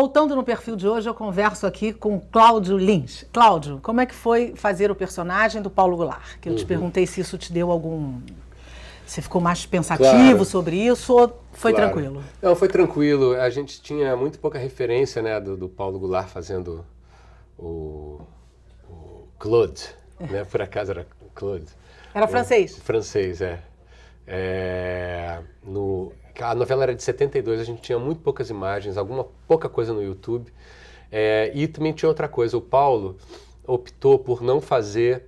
voltando no perfil de hoje, eu converso aqui com Cláudio Lins. Cláudio, como é que foi fazer o personagem do Paulo Goulart? Que eu te perguntei se isso te deu algum... Você ficou mais pensativo sobre isso ou foi tranquilo? Não, foi tranquilo. A gente tinha muito pouca referência, né, do Paulo Goulart fazendo o Claude, né? Por acaso era Claude. Era francês? Francês, a novela era de 72, a gente tinha muito poucas imagens, pouca coisa no YouTube. E também tinha outra coisa, o Paulo optou por não fazer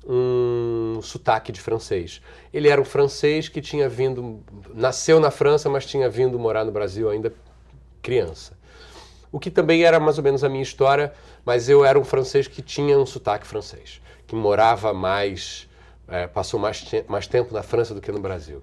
um sotaque de francês. Ele era um francês que tinha vindo, nasceu na França, mas tinha vindo morar no Brasil ainda criança. O que também era mais ou menos a minha história, mas eu era um francês que tinha um sotaque francês, que morava mais, passou mais tempo na França do que no Brasil.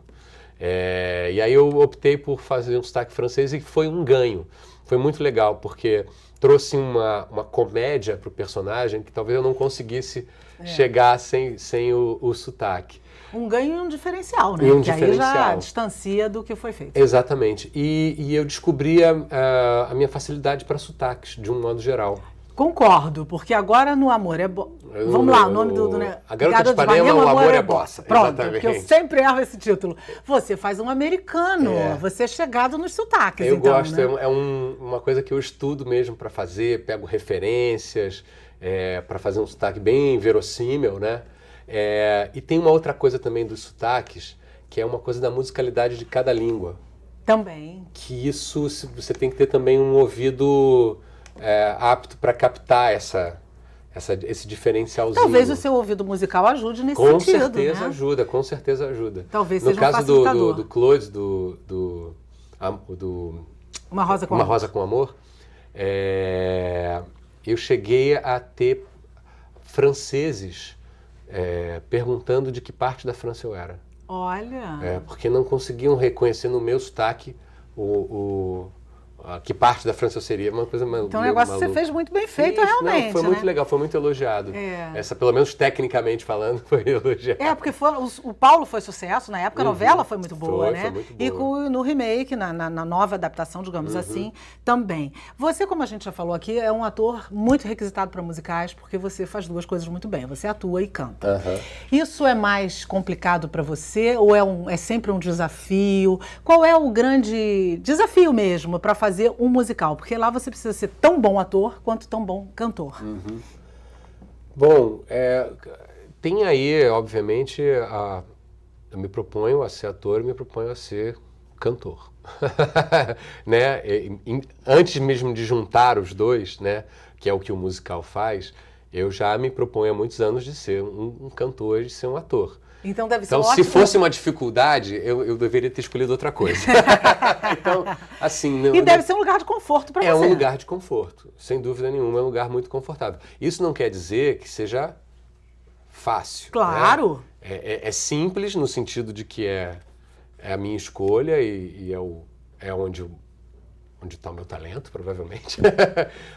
E aí eu optei por fazer um sotaque francês e foi um ganho. Foi muito legal, porque trouxe uma comédia para o personagem que talvez eu não conseguisse chegar sem o sotaque. Um ganho e um diferencial, né? Um que diferencial. Aí já distancia do que foi feito. Exatamente. E eu descobri a minha facilidade para sotaques, de um modo geral. Concordo, porque agora no Amor é Bossa. Vamos lá, o nome do né? A Garota de Ipanema, o Amor é Bossa. Pronto, exatamente. Porque eu sempre erro esse título. Você faz um americano, você é chegado nos sotaques, eu então, gosto, né? uma coisa que eu estudo mesmo para fazer, pego referências, para fazer um sotaque bem verossímil, né? E tem uma outra coisa também dos sotaques, que é uma coisa da musicalidade de cada língua. Também. Que isso, você tem que ter também um ouvido apto para captar esse diferencialzinho. Talvez o seu ouvido musical ajude nesse com sentido, certeza né? ajuda, com certeza ajuda. Talvez no seja caso um facilitador. do Claude, Uma Rosa com Uma Amor. Rosa com Amor, eu cheguei a ter franceses perguntando de que parte da França eu era. Olha! Porque não conseguiam reconhecer no meu sotaque que parte da França eu seria, uma coisa maluca. Então o negócio que você fez muito bem feito, realmente. Não, foi muito legal, foi muito elogiado. Essa, pelo menos tecnicamente falando, foi elogiado. Porque o Paulo foi sucesso, na época a novela foi muito boa, né? Foi muito boa. E no remake, na nova adaptação, digamos assim, também. Você, como a gente já falou aqui, é um ator muito requisitado para musicais, porque você faz duas coisas muito bem, você atua e canta. Isso é mais complicado para você ou é sempre um desafio? Qual é o grande desafio mesmo para fazer um musical? Porque lá você precisa ser tão bom ator quanto tão bom cantor. Bom, tem aí, obviamente, eu me proponho a ser ator, me proponho a ser cantor. Né? Antes mesmo de juntar os dois, né, que é o que o musical faz, eu já me proponho há muitos anos de ser um cantor, de ser um ator. Então deve ser se fosse uma dificuldade, eu deveria ter escolhido outra coisa. Então, assim... E deve ser um lugar de conforto para você. É um lugar de conforto, sem dúvida nenhuma, é um lugar muito confortável. Isso não quer dizer que seja fácil. Claro! Né? É simples no sentido de que é a minha escolha e é onde está o meu talento, provavelmente.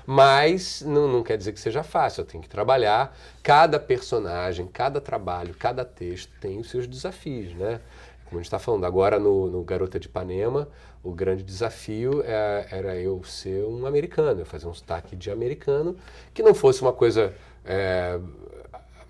Mas não quer dizer que seja fácil, eu tenho que trabalhar. Cada personagem, cada trabalho, cada texto tem os seus desafios, né? Como a gente está falando, agora no Garota de Ipanema, o grande desafio era eu ser um americano, eu fazer um sotaque de americano, que não fosse uma coisa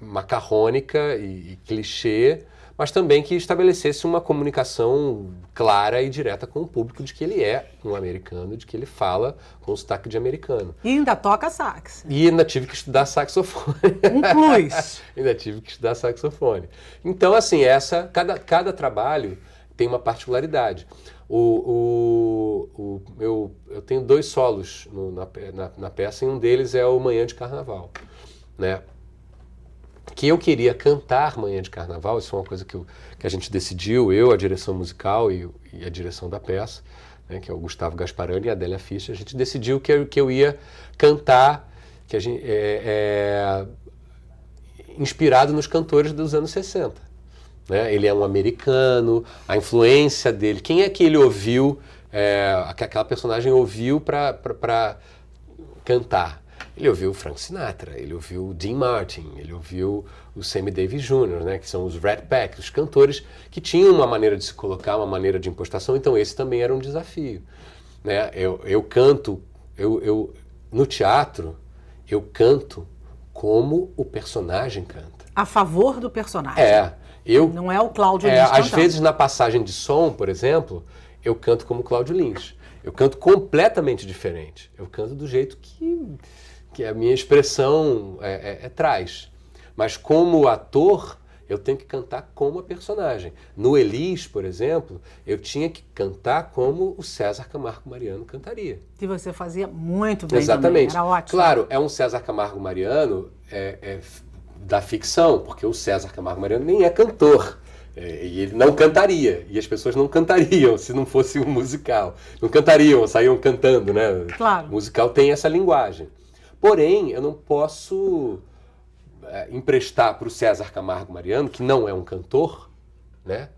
macarrônica e clichê, mas também que estabelecesse uma comunicação clara e direta com o público de que ele é um americano, de que ele fala com sotaque de americano. E ainda toca sax. E ainda tive que estudar saxofone. Um plus. Ainda tive que estudar saxofone. Então, assim, cada trabalho tem uma particularidade. Eu tenho 2 solos na peça, e um deles é o Manhã de Carnaval, né? Que eu queria cantar Manhã de Carnaval, isso foi uma coisa que a gente decidiu, a direção musical e a direção da peça, né, que é o Gustavo Gasparani e a Adélia Fischer, a gente decidiu que eu ia cantar, inspirado nos cantores dos anos 60. Né? Ele é um americano, a influência dele, quem é que ele ouviu, que aquela personagem ouviu para cantar? Ele ouviu Frank Sinatra, ele ouviu Dean Martin, ele ouviu o Sammy Davis Jr., né, que são os Rat Pack, os cantores que tinham uma maneira de se colocar, uma maneira de impostação, então esse também era um desafio. Né? Eu canto No teatro, eu canto como o personagem canta. A favor do personagem. Não é o Cláudio Lins Às vezes, na passagem de som, por exemplo, eu canto como Cláudio Lins. Eu canto completamente diferente. Eu canto do jeito que a minha expressão traz. Mas como ator, eu tenho que cantar como a personagem. No Elis, por exemplo, eu tinha que cantar como o César Camargo Mariano cantaria. E você fazia muito bem. Exatamente. Também. Era ótimo. Claro, é um César Camargo Mariano da ficção, porque o César Camargo Mariano nem é cantor. E ele não cantaria, e as pessoas não cantariam se não fosse um musical. Não cantariam, saíam cantando, né? Claro. O musical tem essa linguagem. Porém, eu não posso emprestar para o César Camargo Mariano, que não é um cantor, né?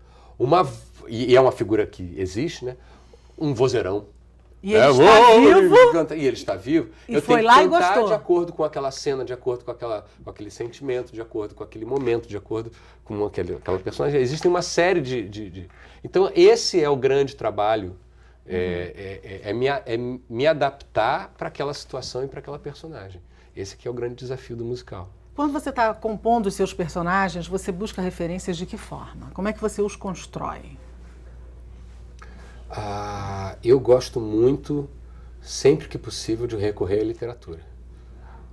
E é uma figura que existe, né? Um vozeirão. E ele está vivo. E ele está vivo. E eu foi tenho que lá cantar e gostou. De acordo com aquela cena, de acordo com aquele sentimento, de acordo com aquele momento, de acordo com aquela personagem. Existem uma série de... Então, esse é o grande trabalho. Me adaptar para aquela situação e para aquela personagem. Esse aqui é o grande desafio do musical. Quando você está compondo os seus personagens, você busca referências de que forma? Como é que você os constrói? Eu gosto muito, sempre que possível, de recorrer à literatura.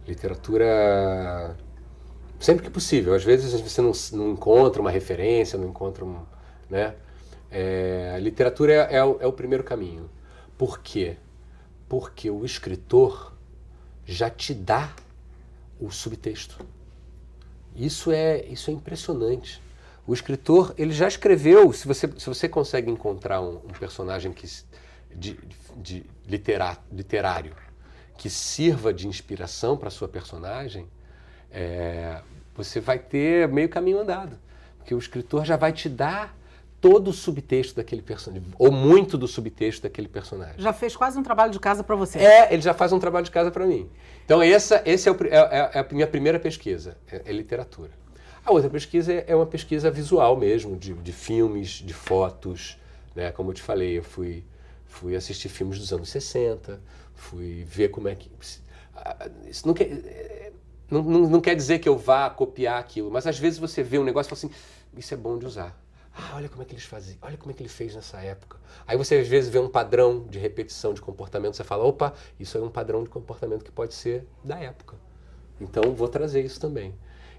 Literatura, sempre que possível. Às vezes você não encontra uma referência, não encontra né? A literatura é o primeiro caminho. Por quê? Porque o escritor já te dá o subtexto. Isso é impressionante. O escritor, ele já escreveu, se você consegue encontrar um personagem literário que sirva de inspiração para a sua personagem, você vai ter meio caminho andado. Porque o escritor já vai te dar todo o subtexto daquele personagem, ou muito do subtexto daquele personagem. Já fez quase um trabalho de casa para você. Ele já faz um trabalho de casa para mim. Então essa é a minha primeira pesquisa, é literatura. A outra pesquisa é uma pesquisa visual mesmo, de filmes, de fotos, né? Como eu te falei, eu fui assistir filmes dos anos 60, fui ver como é que... Isso não quer dizer que eu vá copiar aquilo, mas às vezes você vê um negócio e fala assim, isso é bom de usar. Olha como é que eles faziam, olha como é que ele fez nessa época. Aí você às vezes vê um padrão de repetição de comportamento, você fala, opa, isso é um padrão de comportamento que pode ser da época. Então vou trazer isso também.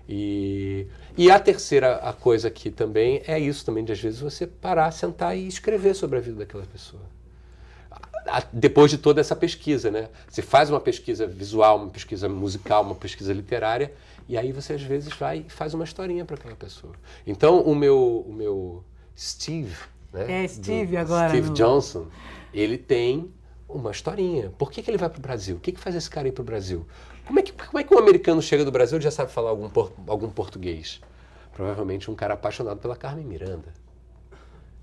E a terceira coisa aqui também é isso também, de às vezes você parar, sentar e escrever sobre a vida daquela pessoa. Depois de toda essa pesquisa, né? Você faz uma pesquisa visual, uma pesquisa musical, uma pesquisa literária, e aí você às vezes vai e faz uma historinha para aquela pessoa. Então o meu Steve, né? Steve agora. Steve Johnson, ele tem uma historinha. Por que ele vai para o Brasil? O que faz esse cara ir para o Brasil? Como é que um americano chega do Brasil e já sabe falar algum português? Provavelmente um cara apaixonado pela Carmen Miranda.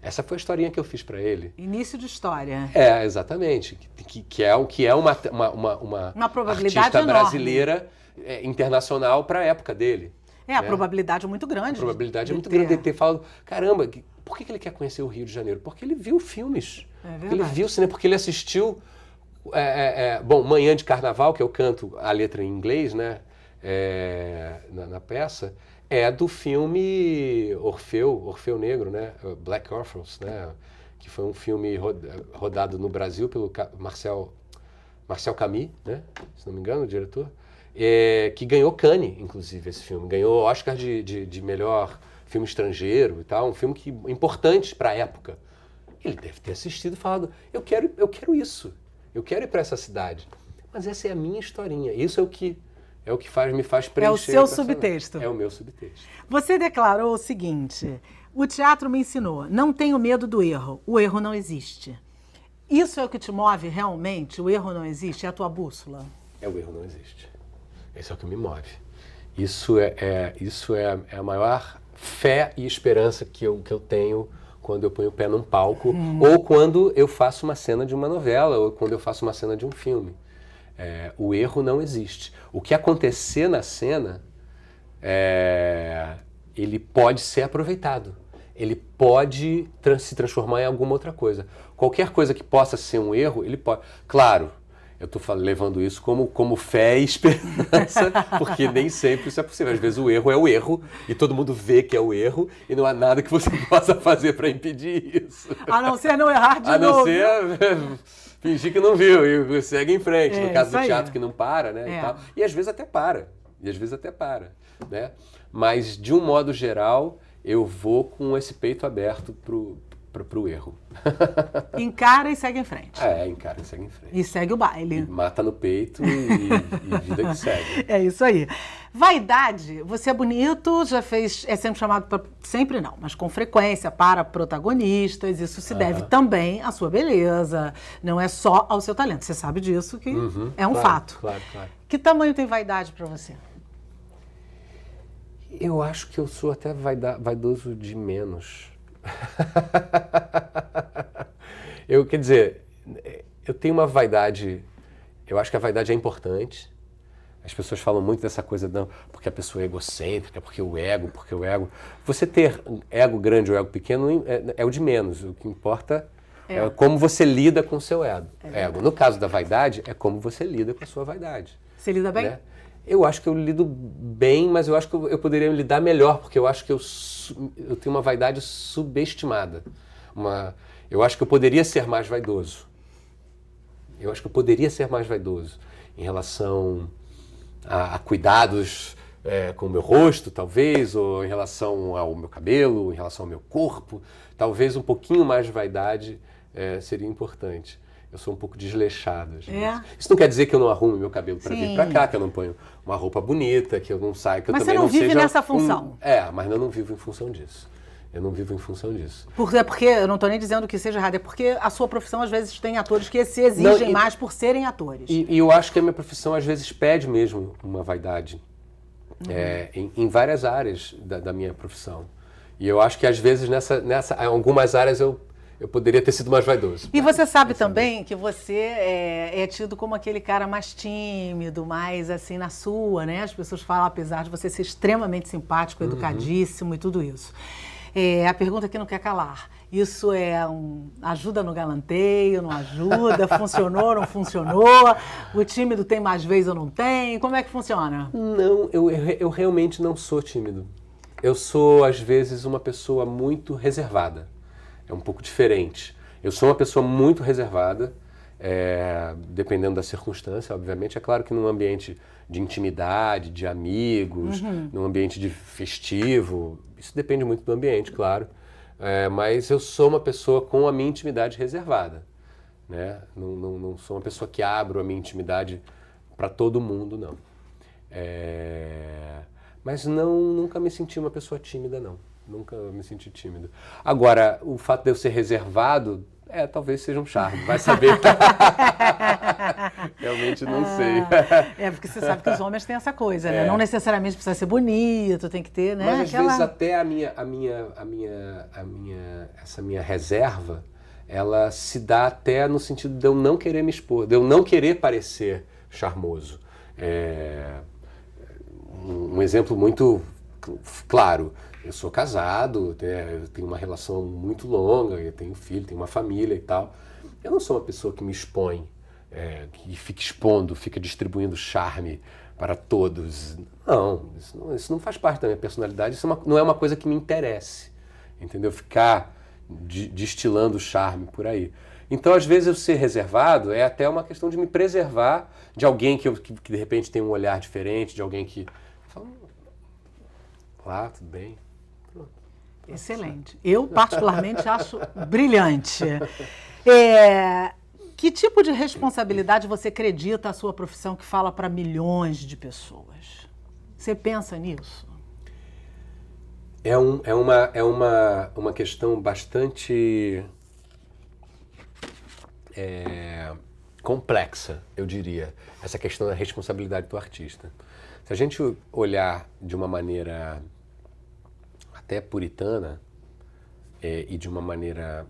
Essa foi a historinha que eu fiz para ele. Início de história. Exatamente. Que é uma probabilidade artista enorme. Brasileira internacional para a época dele. A probabilidade é muito grande. A probabilidade é muito grande de ter falado, caramba, por que ele quer conhecer o Rio de Janeiro? Porque ele viu filmes. Porque ele viu cinema, porque ele assistiu... Manhã de Carnaval, que eu canto a letra em inglês, né? Na peça, é do filme Orfeu Negro, né? Black Orpheus, né? Que foi um filme rodado no Brasil pelo Marcel Camus, né? Se não me engano, o diretor, que ganhou Cannes, inclusive, esse filme. Ganhou Oscar de melhor filme estrangeiro e tal, um filme importante para a época. Ele deve ter assistido e falado, eu quero isso. Eu quero ir para essa cidade. Mas essa é a minha historinha. Isso é o que me faz preencher. É o seu subtexto. É o meu subtexto. Você declarou o seguinte, o teatro me ensinou, não tenho medo do erro, o erro não existe. Isso é o que te move realmente? O erro não existe? É a tua bússola? O erro não existe. Esse é o que me move. Isso é a maior fé e esperança que eu tenho quando eu ponho o pé num palco, ou quando eu faço uma cena de uma novela, ou quando eu faço uma cena de um filme. O erro não existe. O que acontecer na cena, ele pode ser aproveitado. Ele pode se transformar em alguma outra coisa. Qualquer coisa que possa ser um erro, ele pode... Claro, Eu estou levando isso como fé e esperança, porque nem sempre isso é possível. Às vezes o erro é o erro e todo mundo vê que é o erro e não há nada que você possa fazer para impedir isso. A não ser não errar de novo. A não ser fingir que não viu e segue em frente. No caso do teatro que não para, né? E tal. E às vezes até para. Né? Mas, de um modo geral, eu vou com esse peito aberto pro erro. Encara e segue em frente. Encara e segue em frente. E segue o baile. E mata no peito e vida que segue. É isso aí. Vaidade, você é bonito, já fez, é sempre chamado, sempre não, mas com frequência para protagonistas, isso se deve também à sua beleza, não é só ao seu talento. Você sabe disso, que é um fato. Claro. Que tamanho tem vaidade para você? Eu acho que eu sou até vaidoso de menos. Quer dizer, eu tenho uma vaidade, eu acho que a vaidade é importante. As pessoas falam muito dessa coisa, não, porque a pessoa é egocêntrica, porque o ego. Você ter ego grande ou ego pequeno é o de menos. O que importa é como você lida com o seu ego. No caso da vaidade, é como você lida com a sua vaidade. Você lida bem? Né? Eu acho que eu lido bem, mas eu acho que eu poderia lidar melhor, porque eu acho que eu tenho uma vaidade subestimada. Eu acho que eu poderia ser mais vaidoso. Em relação a cuidados com o meu rosto, talvez, ou em relação ao meu cabelo, em relação ao meu corpo. Talvez um pouquinho mais de vaidade seria importante. Eu sou um pouco desleixado, às vezes. Isso não quer dizer que eu não arrume meu cabelo para vir para cá, que eu não ponho uma roupa bonita, que eu não saio, que eu também não seja... Mas você não vive nessa função. Mas eu não vivo em função disso. Porque eu não estou nem dizendo que seja errado, é porque a sua profissão, às vezes, tem atores que se exigem mais por serem atores. E eu acho que a minha profissão, às vezes, pede mesmo uma vaidade em várias áreas da minha profissão. E eu acho que, às vezes, em algumas áreas eu poderia ter sido mais vaidoso. E você sabe também que você é tido como aquele cara mais tímido, mais assim na sua, né? As pessoas falam, apesar de você ser extremamente simpático, educadíssimo e tudo isso. A pergunta que não quer calar. Isso ajuda no galanteio, não ajuda? Funcionou, não funcionou? O tímido tem mais vez ou não tem? Como é que funciona? Não, eu realmente não sou tímido. Eu sou, às vezes, uma pessoa muito reservada. É um pouco diferente. Eu sou uma pessoa muito reservada, dependendo da circunstância, obviamente. É claro que num ambiente de intimidade, de amigos, num ambiente de festivo, isso depende muito do ambiente, claro. Mas eu sou uma pessoa com a minha intimidade reservada. Né? Não sou uma pessoa que abro a minha intimidade para todo mundo, não. Mas nunca me senti uma pessoa tímida, não. Nunca me senti tímido. Agora, o fato de eu ser reservado, talvez seja um charme, vai saber. Realmente não sei. Porque você sabe que os homens têm essa coisa, né? Não necessariamente precisa ser bonito, tem que ter, né? Mas às vezes até essa minha reserva, ela se dá até no sentido de eu não querer me expor, de eu não querer parecer charmoso. Um exemplo muito claro. Eu sou casado, eu tenho uma relação muito longa, eu tenho filho, tenho uma família e tal. Eu não sou uma pessoa que me expõe, que fica expondo, fica distribuindo charme para todos. Não, isso não faz parte da minha personalidade, isso não é uma coisa que me interesse, entendeu? Ficar destilando charme por aí. Então, às vezes, eu ser reservado é até uma questão de me preservar de alguém que de repente tem um olhar diferente, de alguém que fala, tudo bem. Excelente. Eu, particularmente, acho brilhante. Que tipo de responsabilidade você acredita a sua profissão que fala para milhões de pessoas? Você pensa nisso? É uma questão bastante complexa, eu diria, essa questão da responsabilidade do artista. Se a gente olhar de uma maneira até puritana e de uma maneira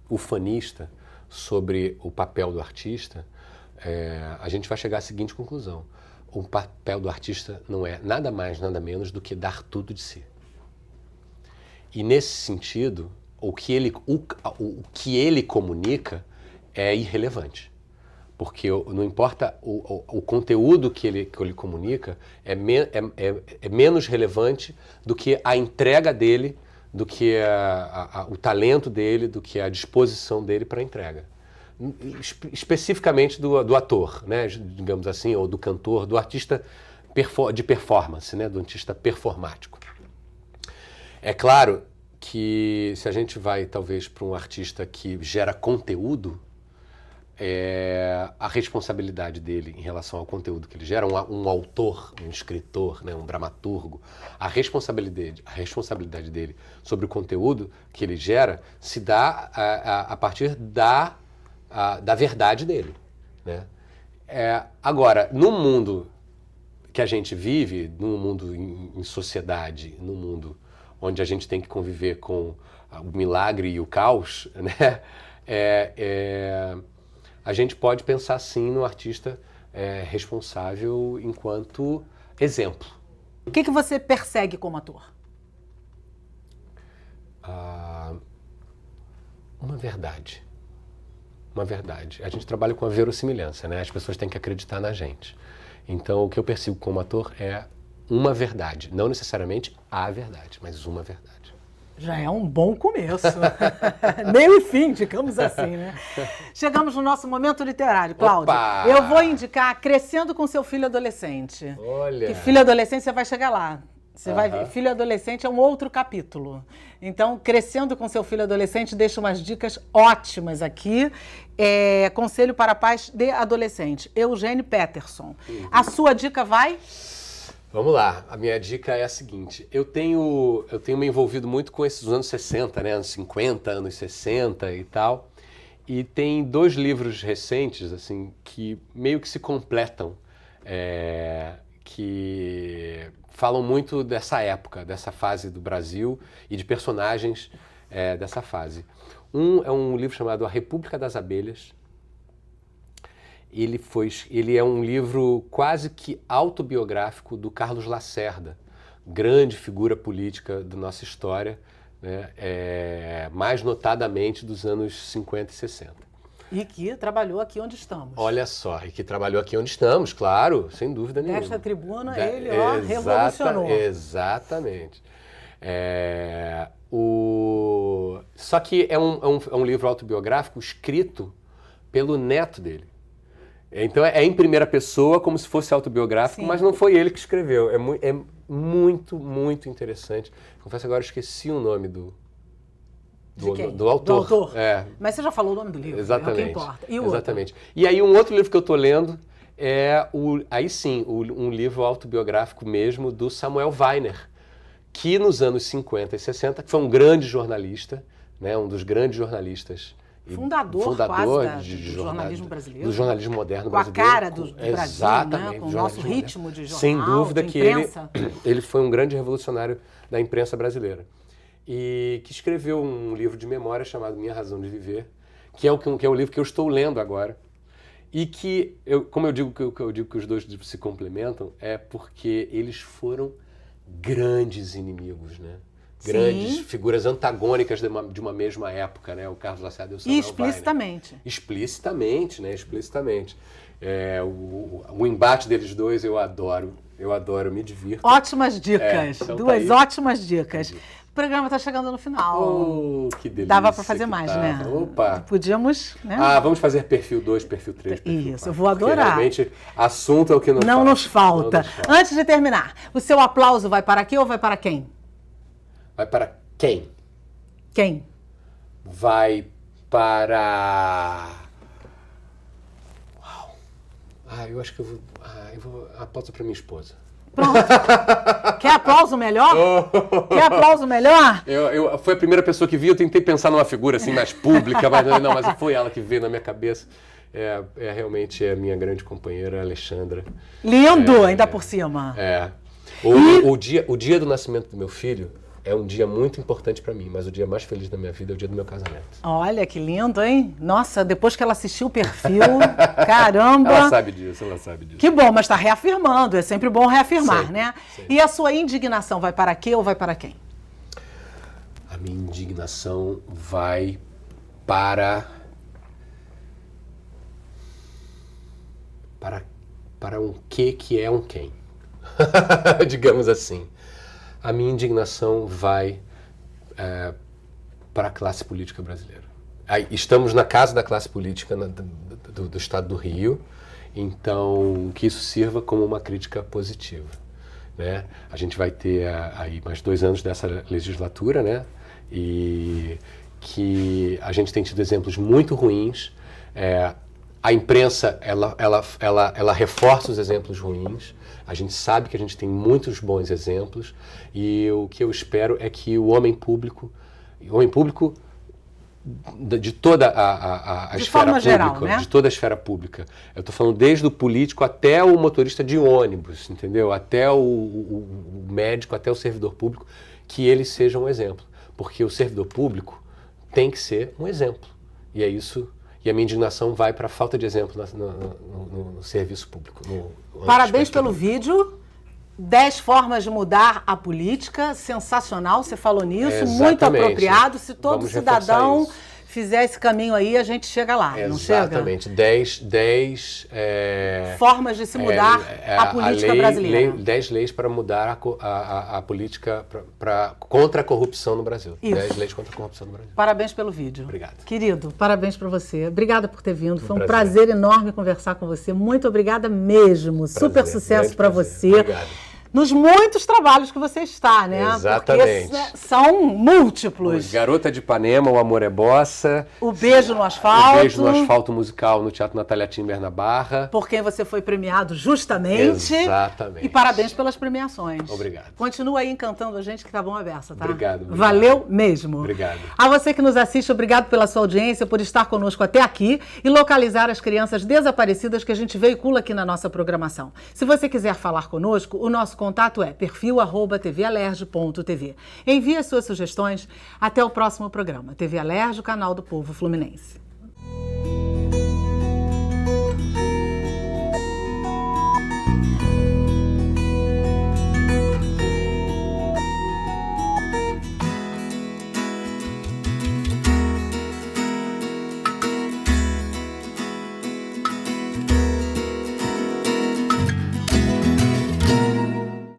ufanista sobre o papel do artista, a gente vai chegar à seguinte conclusão. O papel do artista não é nada mais, nada menos do que dar tudo de si. E nesse sentido, o que ele comunica é irrelevante. Porque não importa o conteúdo que ele comunica, é menos relevante do que a entrega dele, do que o talento dele, do que a disposição dele para a entrega. Especificamente do ator, né, digamos assim, ou do cantor, do artista de performance, né, do artista performático. É claro que se a gente vai talvez para um artista que gera conteúdo, a responsabilidade dele em relação ao conteúdo que ele gera, um autor, um escritor, né, um dramaturgo, a responsabilidade dele sobre o conteúdo que ele gera se dá a partir da verdade dele, né? Agora, no mundo que a gente vive, num mundo em sociedade, num mundo onde a gente tem que conviver com o milagre e o caos, né? A gente pode pensar sim no artista responsável enquanto exemplo. O que você persegue como ator? Uma verdade. Uma verdade. A gente trabalha com a verossimilhança, né? As pessoas têm que acreditar na gente. Então, o que eu persigo como ator é uma verdade. Não necessariamente a verdade, mas uma verdade. Já é um bom começo. Meio e fim, digamos assim, né? Chegamos no nosso momento literário, Cláudio. Opa! Eu vou indicar Crescendo com Seu Filho Adolescente. Olha! Que filho adolescente você vai chegar lá. Você vai ver, filho adolescente é um outro capítulo. Então, Crescendo com Seu Filho Adolescente, deixa umas dicas ótimas aqui. Conselho para Pais de Adolescente, Eugênio Peterson. A sua dica vai? Vamos lá, a minha dica é a seguinte, eu tenho me envolvido muito com esses anos 60, né, anos 50, anos 60 e tal, e tem 2 livros recentes, assim, que meio que se completam, que falam muito dessa época, dessa fase do Brasil e de personagens dessa fase. Um é um livro chamado A República das Abelhas. Ele é um livro quase que autobiográfico do Carlos Lacerda, grande figura política da nossa história, né? Mais notadamente dos anos 50 e 60. E que trabalhou aqui onde estamos. Olha só, e que trabalhou aqui onde estamos, claro, sem dúvida nenhuma. Nesta tribuna ele revolucionou. Exatamente. Só que é um livro autobiográfico escrito pelo neto dele. Então é em primeira pessoa, como se fosse autobiográfico, Sim. mas não foi ele que escreveu. É muito, muito interessante. Confesso agora, eu esqueci o nome do autor. Do autor. Mas você já falou o nome do livro, exatamente. É o que importa. E o exatamente. Outro? E aí um outro livro que eu estou lendo é, um livro autobiográfico mesmo do Samuel Weiner, que nos anos 50 e 60, que foi um grande jornalista, né, um dos grandes jornalistas. Fundador quase do jornalismo brasileiro. Do jornalismo moderno brasileiro. Com a cara do Brasil, né? Com o nosso ritmo de jornal, sem dúvida de que ele foi um grande revolucionário da imprensa brasileira. E que escreveu um livro de memória chamado Minha Razão de Viver, que é o livro que eu estou lendo agora. E que, como eu digo que os 2 livros se complementam, é porque eles foram grandes inimigos, né? Grandes figuras antagônicas de uma mesma época, né? O Carlos Lacerda e o Samuel explicitamente. Weiner. Explicitamente, né? Explicitamente. O embate deles 2 eu adoro, me divirto. Ótimas dicas, então 2 ótimas dicas. O programa está chegando no final. Oh, que delícia. Dava para fazer mais, né? Opa! Podíamos, né? Vamos fazer perfil 2, perfil 3, perfil 4. Isso, eu vou adorar. Porque realmente, assunto é o que não nos falta. Antes de terminar, o seu aplauso vai para aqui ou vai para quem? Vai para quem? Quem? Vai para... Uau! Eu acho que eu vou... Aplauso para minha esposa. Pronto. Quer aplauso melhor? Quer aplauso melhor? Foi a primeira pessoa que vi, eu tentei pensar numa figura assim mais pública, mas foi ela que veio na minha cabeça. Realmente é a minha grande companheira, Alexandra. Lindo, ainda por cima. O dia do nascimento do meu filho é um dia muito importante para mim, mas o dia mais feliz da minha vida é o dia do meu casamento. Olha, que lindo, hein? Nossa, depois que ela assistiu o perfil, caramba! Ela sabe disso. Que bom, mas está reafirmando, é sempre bom reafirmar, sempre, né? Sempre. E a sua indignação vai para quê ou vai para quem? A minha indignação vai para... para um que é um quem. Digamos assim. A minha indignação vai para a classe política brasileira. Estamos na casa da classe política do Estado do Rio, então que isso sirva como uma crítica positiva, né? A gente vai ter aí mais 2 anos dessa legislatura, né? E que a gente tem tido exemplos muito ruins. A imprensa, ela reforça os exemplos ruins. A gente sabe que a gente tem muitos bons exemplos e o que eu espero é que o homem público de toda a esfera pública, geral, né? De toda a esfera pública. Eu estou falando desde o político até o motorista de ônibus, entendeu? Até o médico, até o servidor público, que eles sejam um exemplo. Porque o servidor público tem que ser um exemplo. E é isso. E a minha indignação vai para a falta de exemplo no serviço público. Parabéns pelo vídeo. 10 formas de mudar a política, sensacional, você falou nisso, muito apropriado. Se todo cidadão fizer esse caminho aí, a gente chega lá, não chega? Exatamente, 10 formas de se mudar a política brasileira. 10 leis para mudar a política contra a corrupção no Brasil. Isso. 10 leis contra a corrupção no Brasil. Parabéns pelo vídeo. Obrigado. Querido, parabéns para você. Obrigada por ter vindo. Foi um prazer enorme conversar com você. Muito obrigada mesmo. Prazer. Super sucesso para você. Obrigado. Nos muitos trabalhos que você está, né? Exatamente. Porque são múltiplos. Garota de Ipanema, O Amor é Bossa. O Beijo no Asfalto. O Beijo no Asfalto musical no Teatro Natália Timber na Barra. Por quem você foi premiado justamente. Exatamente. E parabéns pelas premiações. Obrigado. Continua aí encantando a gente que tá bom a beça, tá? Obrigado. Valeu mesmo. Obrigado. A você que nos assiste, obrigado pela sua audiência, por estar conosco até aqui e localizar as crianças desaparecidas que a gente veicula aqui na nossa programação. Se você quiser falar conosco, o nosso contato é perfil@tvalerj.tv. Envie as suas sugestões. Até o próximo programa. TV Alerj, o canal do povo fluminense.